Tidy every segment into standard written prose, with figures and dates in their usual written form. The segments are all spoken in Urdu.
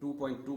2.2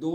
2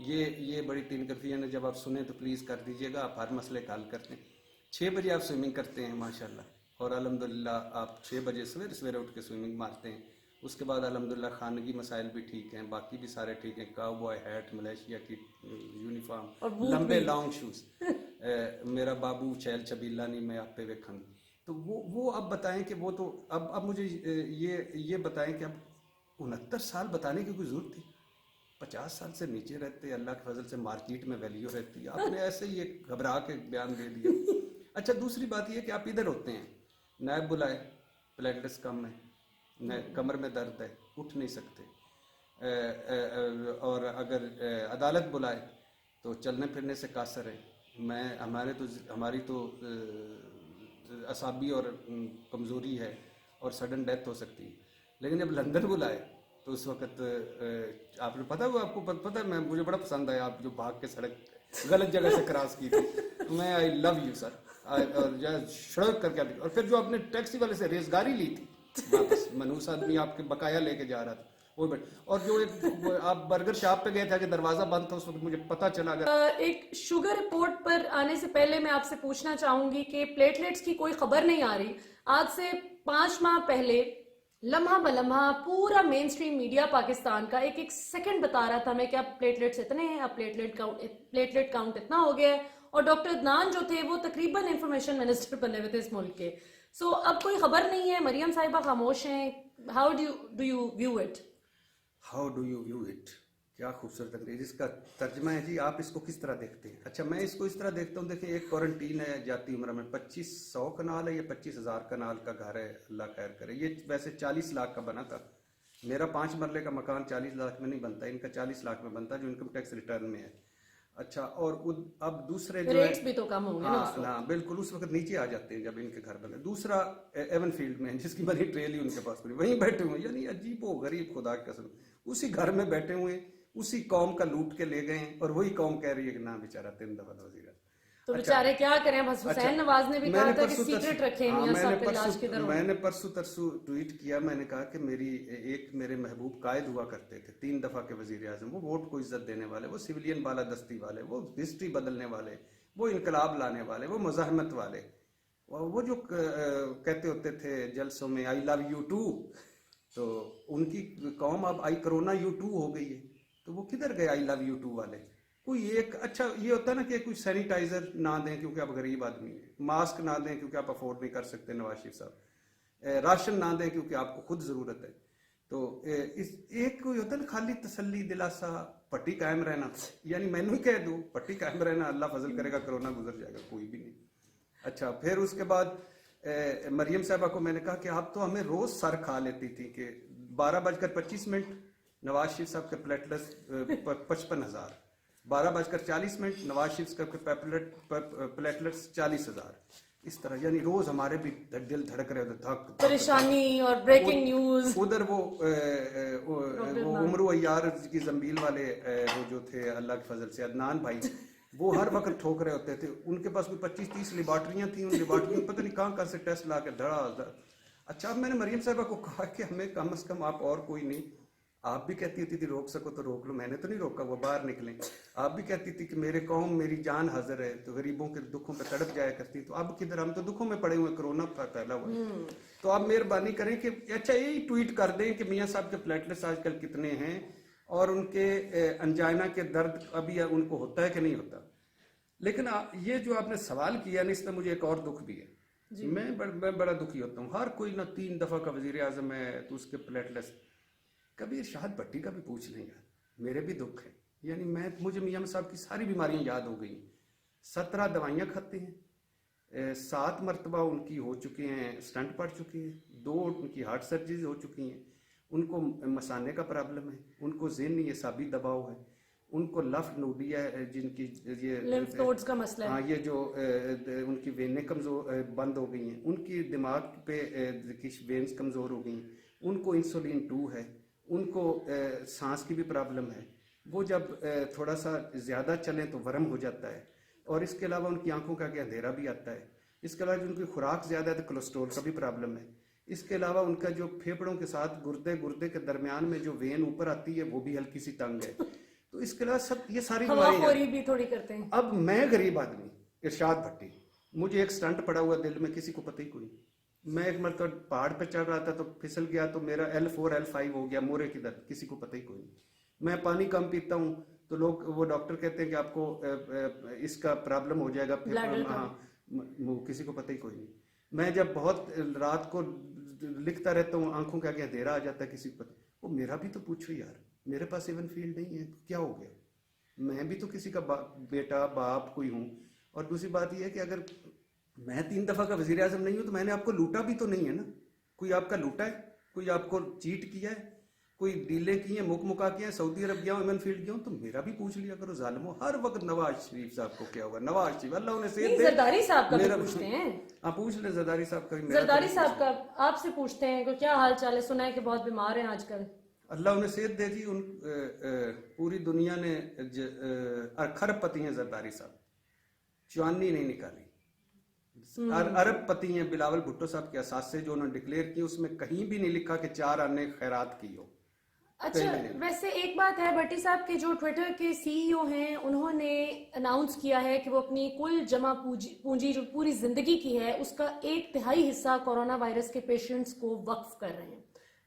یہ بڑی تین کنفیوژن ہے. جب آپ سنیں تو پلیز کر دیجیے گا. آپ ہر مسئلے کا حل کرتے ہیں. 6 بجے آپ سوئمنگ کرتے ہیں ماشاءاللہ, اور الحمدللہ آپ 6 بجے سویرے اٹھ کے سوئمنگ مارتے ہیں. اس کے بعد الحمدللہ خانگی مسائل بھی ٹھیک ہیں, باقی بھی سارے ٹھیک ہیں. کاؤ بوائے ہیٹ, ملیشیا کی یونیفارم, لمبے لانگ شوز. میرا بابو چہل چبیلا نہیں میں آپ پہ ویکھاں گی. تو وہ اب بتائیں کہ وہ تو اب مجھے یہ بتائیں کہ اب 69 سال بتانے کی کوئی ضرورت تھی؟ 50 سال سے نیچے رہتے, اللہ کے فضل سے مارکیٹ میں ویلیو رہتی ہے, آپ نے ایسے ہی ایک گھبرا کے بیان دے دیا. اچھا دوسری بات یہ کہ آپ ادھر ہوتے ہیں, نیب بلائے, پلیٹلیٹس کم ہے, کمر میں درد ہے, اٹھ نہیں سکتے, اور اگر عدالت بلائے تو چلنے پھرنے سے قاصر ہے. ہماری تو اعصابی اور کمزوری ہے اور سڈن ڈیتھ ہو سکتی ہے. لیکن جب لندن بلائے تو اس وقت آپ نے پتہ, وہ آپ کو پتہ ہے, مجھے بڑا پسند آیا آپ جو بھاگ کے سڑک غلط جگہ سے کراس کی تھی. میں آئی لو یو سر, اور سڑک کر کے, اور پھر جو آپ نے ٹیکسی والے سے ریزگاری لی تھی واپس, منوس آدمی آپ کے بقایا لے کے جا رہا تھا, اور جو ایک آپ برگر شاپ پہ گئے تھے کہ دروازہ بند تھا, اس وقت مجھے پتہ چلا. ایک شوگر رپورٹ پر آنے سے پہلے میں آپ سے پوچھنا چاہوں گی کہ پلیٹلیٹس کی کوئی خبر نہیں آ رہی. آج سے 5 ماہ پہلے لمحہ بلمحہ پورا مین سٹریم میڈیا پاکستان کا ایک سیکنڈ بتا رہا تھا ہمیں کہ اب پلیٹلیٹس اتنے ہیں, اب پلیٹلیٹ کاؤنٹ اتنا ہو گیا ہے, اور ڈاکٹر عدنان جو تھے وہ تقریباً انفارمیشن منسٹر بنے ہوئے تھے اس ملک کے. سو اب کوئی خبر نہیں ہے, مریم صاحبہ خاموش ہیں. How do you view it? How do you view it, کیا خوبصورت انگریزی. اس کا ترجمہ ہے جی آپ اس کو کس طرح دیکھتے ہیں. اچھا میں اس کو اس طرح دیکھتا ہوں, دیکھیں ایک کوارنٹین ہے جاتی عمرہ میں, 2500 کنال ہے یا 25,000 کنال کا گھر ہے, اللہ خیر کرے. یہ ویسے 40 لاکھ کا بنا تھا. میرا 5 مرلے کا مکان 40 لاکھ میں نہیں بنتا, ان کا 40 لاکھ میں بنتا جو انکم ٹیکس ریٹرن میں ہے. اچھا, اور اب دوسرے جو ریٹس بھی تو کم ہوں گے نا اس وقت. ہاں بالکل, اس وقت نیچے آ جاتے ہیں جب ان کے گھر بنے. دوسرا ایون فیلڈ میں جس کی بنی ٹریل ہی ان کے پاس پڑی, وہیں بیٹھے ہوئے, یعنی عجیب و غریب, خدا کی قسم, اسی گھر میں بیٹھے ہوئے, اسی قوم کا لوٹ کے لے گئے ہیں, اور وہی قوم کہہ رہی ہے کہ نا بیچارہ 3 دفعہ وزیر. تو بیچارے کیا کریں, بس حسین نواز نے بھی کہا تھا کہ سیکرٹ رکھیں میاں صاحب کا علاج کدھر ہو. میں نے پرسوں ترسو ٹویٹ کیا, میں نے کہا کہ میرے محبوب قائد ہوا کرتے تھے 3 دفعہ کے وزیر اعظم, وہ ووٹ کو عزت دینے والے, وہ سویلین بالادستی والے, وہ ہسٹری بدلنے والے, وہ انقلاب لانے والے, وہ مزاحمت والے, وہ جو کہتے ہوتے تھے جلسوں میں آئی لو یو ٹو, تو ان کی قوم اب آئی کرونا یو ٹو ہو گئی ہے. تو وہ کدھر گئے آئی لو یو ٹو والے؟ کوئی ایک اچھا یہ ہوتا ہے نا کہ کوئی سینیٹائزر نہ دیں کیونکہ آپ غریب آدمی ہیں, ماسک نہ دیں کیونکہ آپ افورڈ نہیں کر سکتے نواز شریف صاحب, راشن نہ دیں کیونکہ آپ کو خود ضرورت ہے. تو ایک کوئی ہوتا ہے نا خالی تسلی دلاسا, پٹی قائم رہنا, یعنی میں نے کہہ دوں پٹی قائم رہنا, اللہ فضل کرے گا کرونا گزر جائے گا, کوئی بھی نہیں. اچھا پھر اس کے بعد مریم صاحبہ کو میں نے کہا کہ آپ تو ہمیں روز سر کھا لیتی تھی کہ 12:25 نواز شریف صاحب کے پلیٹلیٹس 55,000, 12:40 نواز شریف کا پلیٹلیٹس 40,000, اس طرح, یعنی روز ہمارے بھی دل دھڑک رہے ہوتے, پریشانی اور بریکنگ نیوز. ادھر وہ عمرو عیار کی زنبیل والے وہ جو تھے اللہ کے فضل سے عدنان بھائی, وہ ہر وقت ٹھوک رہے ہوتے تھے. ان کے پاس کوئی 25-30 لیبارٹریاں تھیں, ان لیبارٹریوں پتہ نہیں کہاں سے ٹیسٹ لا کے دھڑا. اچھا اب میں نے مریم صاحبہ کو کہا کہ ہمیں کم از کم آپ اور کوئی نہیں, آپ بھی کہتی ہوتی تھی روک سکو تو روک لو, میں نے تو نہیں روکا, وہ باہر نکلیں. آپ بھی کہتی تھی کہ میرے قوم میری جان حاضر ہے, تو غریبوں کے دکھوں پہ تڑپ جایا کرتی, تو اب کدھر, ہم تو دکھوں میں پڑے ہوئے, کرونا پھیلا ہوا ہے. تو آپ مہربانی کریں کہ اچھا یہی ٹویٹ کر دیں کہ میاں صاحب کے پلیٹلیٹس آج کل کتنے ہیں, اور ان کے انجائنا کے درد ابھی ان کو ہوتا ہے کہ نہیں ہوتا. لیکن یہ جو آپ نے سوال کیا نا, اس میں مجھے ایک اور دکھ بھی ہے. میں بڑا دکھی ہوتا ہوں, ہر کوئی نہ 3 دفعہ کا وزیر اعظم ہے تو اس کے پلیٹلیٹس. کبھی ارشاد بھٹی کا بھی پوچھ لیں یار, میرے بھی دکھ ہے, یعنی مجھے میاں صاحب کی ساری بیماریاں یاد ہو گئی. 17 دوائیاں کھاتے ہیں, 7 مرتبہ ان کی ہو چکے ہیں اسٹنٹ پڑ چکے ہیں, 2 ان کی ہارٹ سرجریز ہو چکی ہیں, ان کو مثانے کا پرابلم ہے, ان کو ذہنی اعصابی دباؤ ہے, ان کو لفٹ نوڈیا ہے جن کی یہ لمف نوڈز کا مسئلہ ہے, ہاں یہ جو ان کی وینیں کمزور بند ہو گئی ہیں, ان کی دماغ پہ وینز کمزور ہو گئی ہیں, ان کو انسولین 2 ہے, ان کو سانس کی بھی پرابلم ہے, وہ جب تھوڑا سا زیادہ چلیں تو ورم ہو جاتا ہے, اور اس کے علاوہ ان کی آنکھوں کا اندھیرا بھی آتا ہے. اس کے علاوہ ان کی خوراک زیادہ ہے تو کولیسٹرول کا بھی پرابلم ہے. اس کے علاوہ ان کا جو پھیپڑوں کے ساتھ گردے کے درمیان میں جو وین اوپر آتی ہے وہ بھی ہلکی سی تنگ ہے. تو اس کے علاوہ سب یہ ساری بیماریاں ہواخوری بھی تھوڑی کرتے ہیں. اب میں غریب آدمی ارشاد بھٹی, مجھے ایک سٹنٹ پڑا ہوا دل میں, کسی کو پتہ ہی کوئی نہیں. میں ایک مرتبہ پہاڑ پہ چڑھ رہا تھا تو پھسل گیا تو میرا L4 L5 ہو گیا, مورے کی درد, کسی کو پتہ ہی کوئی نہیں. میں پانی کم پیتا ہوں تو لوگ, وہ ڈاکٹر کہتے ہیں کہ آپ کو اس کا پرابلم ہو جائے گا, ہاں کسی کو پتہ ہی کوئی نہیں. میں جب بہت رات کو لکھتا رہتا ہوں, آنکھوں کے آگے اندھیرا آ جاتا ہے, کسی کو پتہ, وہ میرا بھی تو پوچھو یار, میرے پاس ایون فیلڈ نہیں ہے, کیا ہو گیا, میں بھی تو کسی کا بیٹا باپ کوئی ہوں. اور دوسری بات یہ ہے کہ اگر میں 3 دفعہ کا وزیر اعظم نہیں ہوں تو میں نے آپ کو لوٹا بھی تو نہیں ہے نا, کوئی آپ کا لوٹا ہے, کوئی آپ کو چیٹ کیا ہے, کوئی ڈیلیں کی ہیں, مکا کی ہیں, سعودی عرب گیا ہوں, ایمن فیلڈ گیا ہوں, تو میرا بھی پوچھ لیا کرو ظالمو. ہر وقت نواز شریف صاحب کو کیا ہوگا, نواز شریف اللہ انہیں صحت دے. زرداری صاحب کا بھی پوچھتے ہیں, ہاں پوچھ لیں زرداری صاحب کا. زرداری صاحب کا آپ سے پوچھتے ہیں کہ کیا حال چال ہے, سنا ہے کہ بہت بیمار ہیں آج کل. اللہ انہیں صحت دے جی. پوری دنیا نے کھرب پتی ہیں زرداری صاحب, چوانی نہیں نکالی. ارب پتی ہیں بلاول بھٹو صاحب کے اثاثے جو انہوں نے ڈکلیئر کی, اس میں کہیں بھی نہیں لکھا کہ 4 آنے خیرات کی ہو. اچھا ویسے ایک بات ہے, بھٹی صاحب کے جو ٹویٹر کے CEO ہیں, انہوں نے اناؤنس کیا ہے کہ وہ اپنی کل جمع پونجی جو پوری زندگی کی ہے اس کا 1/3 حصہ کورونا وائرس کے پیشنٹس کو وقف کر رہے ہیں.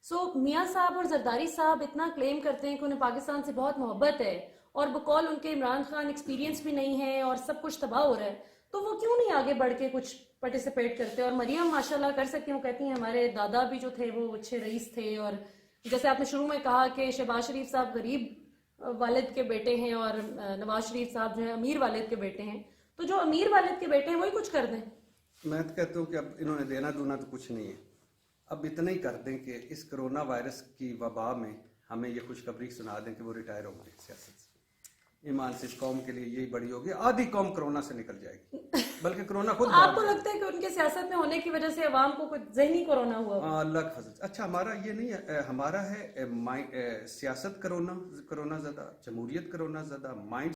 سو میاں صاحب اور زرداری صاحب اتنا کلیم کرتے ہیں کہ انہیں پاکستان سے بہت محبت ہے, اور بقول ان کے عمران خان ایکسپیرینس بھی نہیں ہے اور سب کچھ تباہ ہو رہا ہے, تو وہ کیوں نہیں آگے بڑھ کے کچھ پارٹیسپیٹ کرتے؟ اور مریم ماشاءاللہ کر سکتی ہیں, وہ کہتی ہیں ہمارے دادا بھی جو تھے وہ اچھے رئیس تھے, اور جیسے آپ نے شروع میں کہا کہ شہباز شریف صاحب غریب والد کے بیٹے ہیں اور نواز شریف صاحب جو ہے امیر والد کے بیٹے ہیں, تو جو امیر والد کے بیٹے ہیں وہی کچھ کر دیں. میں تو کہتا ہوں کہ اب انہوں نے دینا دونا تو کچھ نہیں ہے, اب اتنا ہی کر دیں کہ اس کرونا وائرس کی وبا میں ہمیں یہ خوشخبری سنا دیں کہ وہ ریٹائر ہو گئے سیاست سے. ایمان سے اس قوم کے لیے یہی بڑی ہوگی, آدھی قوم کرونا سے نکل جائے گی, بلکہ کرونا خود. آپ کو لگتا ہے کہ ان کے سیاست میں ہونے کی وجہ سے عوام کو کچھ ذہنی کورونا ہوا؟ ہاں اللہ کا فضل. اچھا ہمارا یہ نہیں ہے, ہمارا ہے سیاست کرونا زدہ, جمہوریت کرونا زدہ, مائنڈ